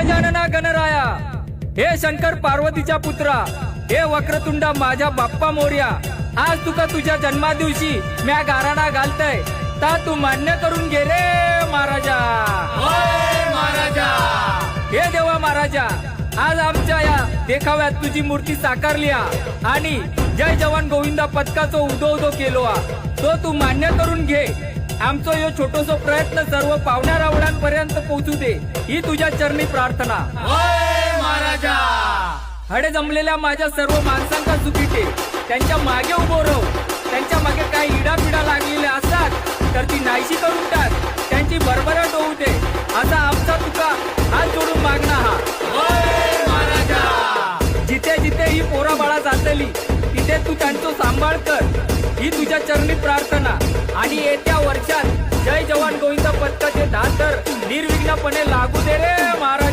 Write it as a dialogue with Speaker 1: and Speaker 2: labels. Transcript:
Speaker 1: गजानना गणराया, हे शंकर पार्वतीच्या पुत्रा, हे वक्रतुंडा माझ्या बाप्पा मोर्या, आज तुका तुझ्या जन्मा दिवशी म्या गाराणा घालतय, ता तू मान्य करून घे रे महाराजा.
Speaker 2: महाराजा
Speaker 1: हे देवा महाराजा, आज आमच्या या देखाव्यात तुझी मूर्ती साकारली आणि जय जवान गोविंदा पथकाचो उदो उदो केलो तो तू मान्य करून घे. आमचो यो छोटोसो प्रयत्न सर्व पाहुण्या रावणांपर्यंत पोहोचू दे, ही तुझ्या चरणी प्रार्थना.
Speaker 2: महाराजा
Speaker 1: हडे जमलेल्या माझ्या सर्व माणसांका सुखी ठेव, त्यांच्या मागे उभो राहू. त्यांच्या मागे काही इडापिडा लागलेल्या असतात तर ती नाहीशी करून टाक, त्यांची भरभराट होऊ दे, असा आमचा तुका हात जोडून मागणं हा.
Speaker 2: महाराजा
Speaker 1: जिथे जिथे ही पोरा बाळा जातली तिथे तू त्यांचा सांभाळ कर, ही तुझ्या चरणी प्रार्थना. आणि येत्या वर्षात जय जवान गोविंदा पथकाचे धातर निर्विघ्नपणे लागू दे रे महाराज.